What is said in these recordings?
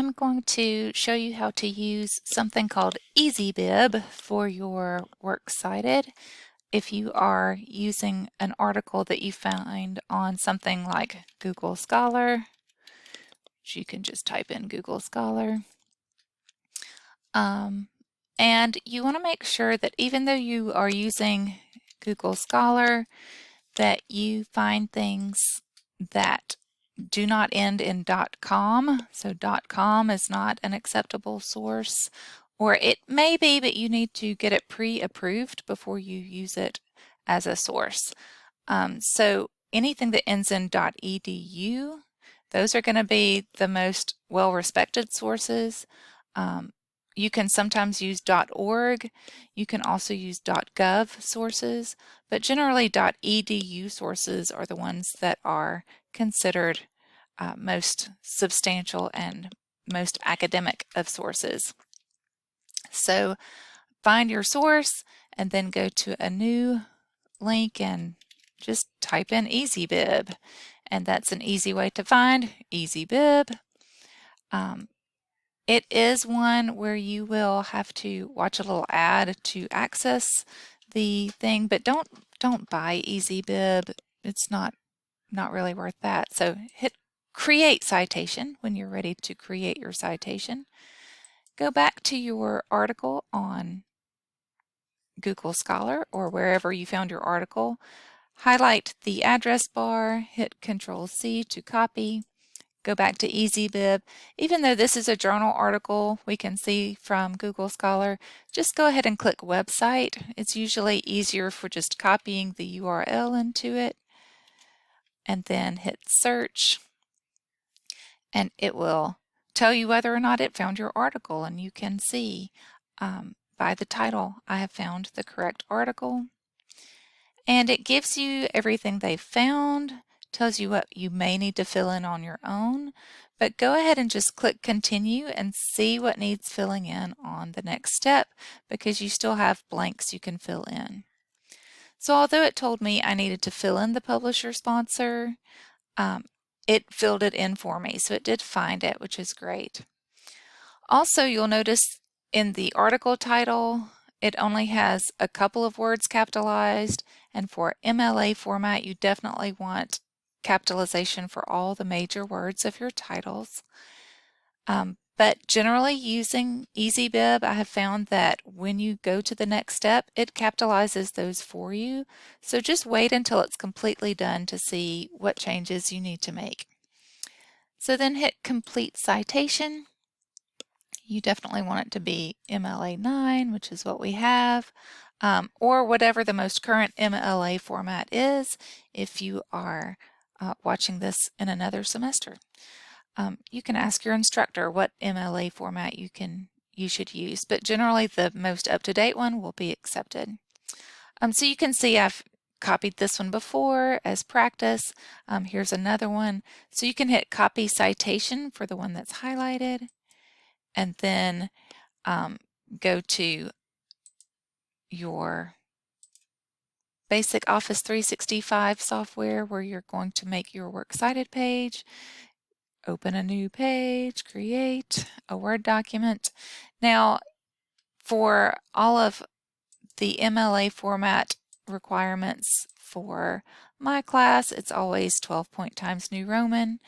I'm going to show you how to use something called Easybib for your works cited. If you are using an article that you find on something like Google Scholar, which you can just type in Google Scholar, and you want to make sure that even though you are using Google Scholar, that you find things that do not end in .com. So .com is not an acceptable source, or it may be, but you need to get it pre-approved before you use it as a source. So anything that ends in .edu, those are going to be the most well-respected sources. You can sometimes use .org. You can also use .gov sources, but generally .edu sources are the ones that are considered most substantial and most academic of sources. So find your source and then go to a new link and just type in Easybib, and that's an easy way to find Easybib. It is one where you will have to watch a little ad to access the thing, but don't buy Easybib. It's not really worth that. So hit Create Citation when you're ready to create your citation. Go back to your article on Google Scholar or wherever you found your article. Highlight the address bar, hit Control-C to copy. Go back to Easybib. Even though this is a journal article we can see from Google Scholar, just go ahead and click Website. It's usually easier for just copying the URL into it, and then hit Search, and it will tell you whether or not it found your article, and you can see by the title I have found the correct article. And it gives you everything they found, tells you what you may need to fill in on your own, but go ahead and just click Continue and see what needs filling in on the next step, because you still have blanks you can fill in. So although it told me I needed to fill in the publisher sponsor, it filled it in for me, so it did find it, which is great. Also, you'll notice in the article title, it only has a couple of words capitalized, and for MLA format, you definitely want capitalization for all the major words of your titles. But generally using Easybib, I have found that when you go to the next step, it capitalizes those for you. So just wait until it's completely done to see what changes you need to make. So then hit Complete Citation. You definitely want it to be MLA 9, which is what we have, or whatever the most current MLA format is if you are watching this in another semester. You can ask your instructor what MLA format you should use, but generally the most up-to-date one will be accepted. So you can see I've copied this one before as practice. Here's another one. So you can hit Copy Citation for the one that's highlighted, and then go to your basic Office 365 software where you're going to make your works cited page. Open a new page, create a Word document. Now, for all of the MLA format requirements for my class, it's always 12-point Times New Roman.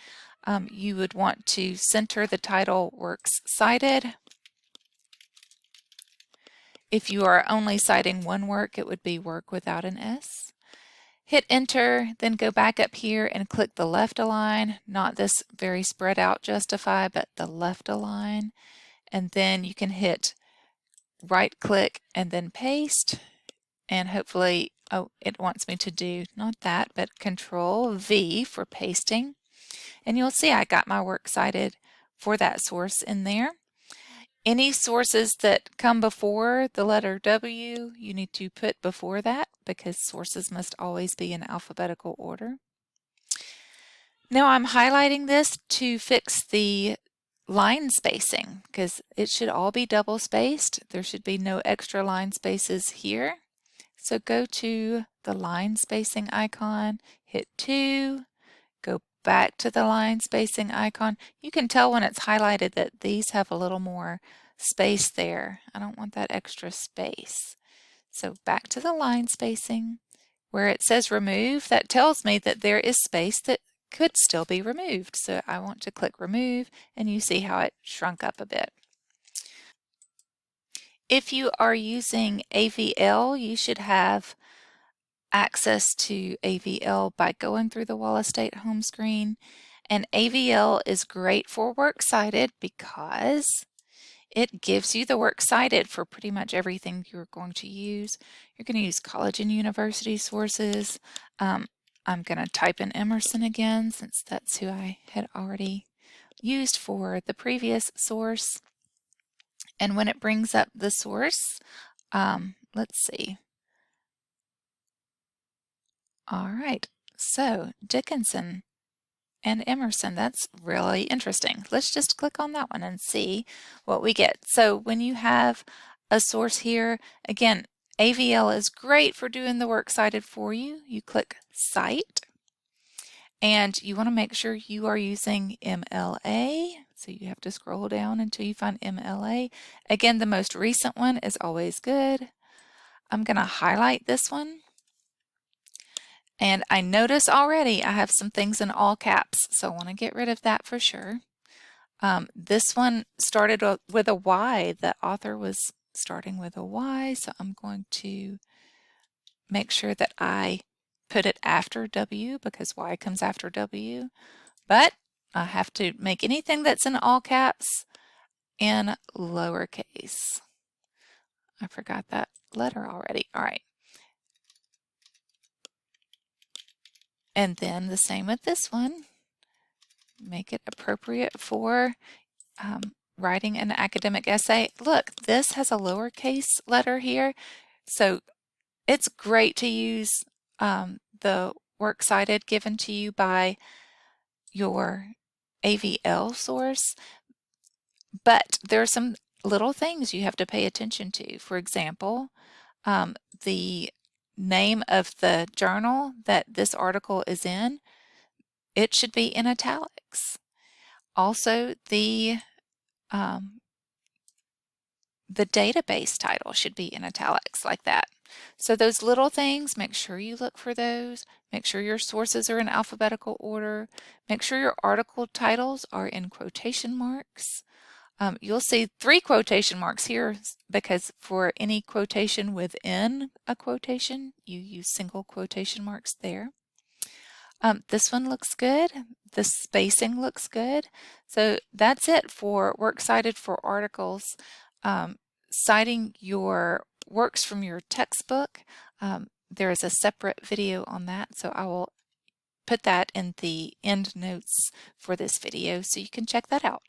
You would want to center the title Works Cited. If you are only citing one work, it would be work without an S. Hit Enter, then go back up here and click the left align, not this very spread out justify, but the left align. And then you can hit right click and then paste. And hopefully, oh, it wants me to do not that, but Control V for pasting. And you'll see I got my works cited for that source in there. Any sources that come before the letter W, you need to put before that, because sources must always be in alphabetical order. Now I'm highlighting this to fix the line spacing, because it should all be double spaced. There should be no extra line spaces here. So go to the line spacing icon, hit 2, go back to the line spacing icon, you can tell when it's highlighted that these have a little more space there. I don't want that extra space. So back to the line spacing. Where it says remove, that tells me that there is space that could still be removed. So I want to click remove, and you see how it shrunk up a bit. If you are using AVL, you should have access to AVL by going through the Wall Estate home screen. And AVL is great for Works Cited because it gives you the Works Cited for pretty much everything you're going to use. You're going to use college and university sources. I'm going to type in Emerson again since that's who I had already used for the previous source. And when it brings up the source, let's see. All right, so Dickinson and Emerson, that's really interesting. Let's just click on that one and see what we get. So when you have a source here, again, AVL is great for doing the Works Cited for you. You click Cite, and you want to make sure you are using MLA. So you have to scroll down until you find MLA. Again, the most recent one is always good. I'm going to highlight this one. And I notice already I have some things in all caps, so I want to get rid of that for sure. This one started with a Y. The author was starting with a Y, so I'm going to make sure that I put it after W because Y comes after W. But I have to make anything that's in all caps in lowercase. I forgot that letter already. All right. And then the same with this one. Make it appropriate for writing an academic essay. Look, this has a lowercase letter here, so it's great to use the Works Cited given to you by your AVL source, but there are some little things you have to pay attention to. For example, the name of the journal that this article is in, it should be in italics. Also, the database title should be in italics like that. So those little things, make sure you look for those. Make sure your sources are in alphabetical order. Make sure your article titles are in quotation marks. You'll see 3 quotation marks here because for any quotation within a quotation, you use single quotation marks there. This one looks good. The spacing looks good. So that's it for Works Cited for articles. Citing your works from your textbook. There is a separate video on that, so I will put that in the end notes for this video so you can check that out.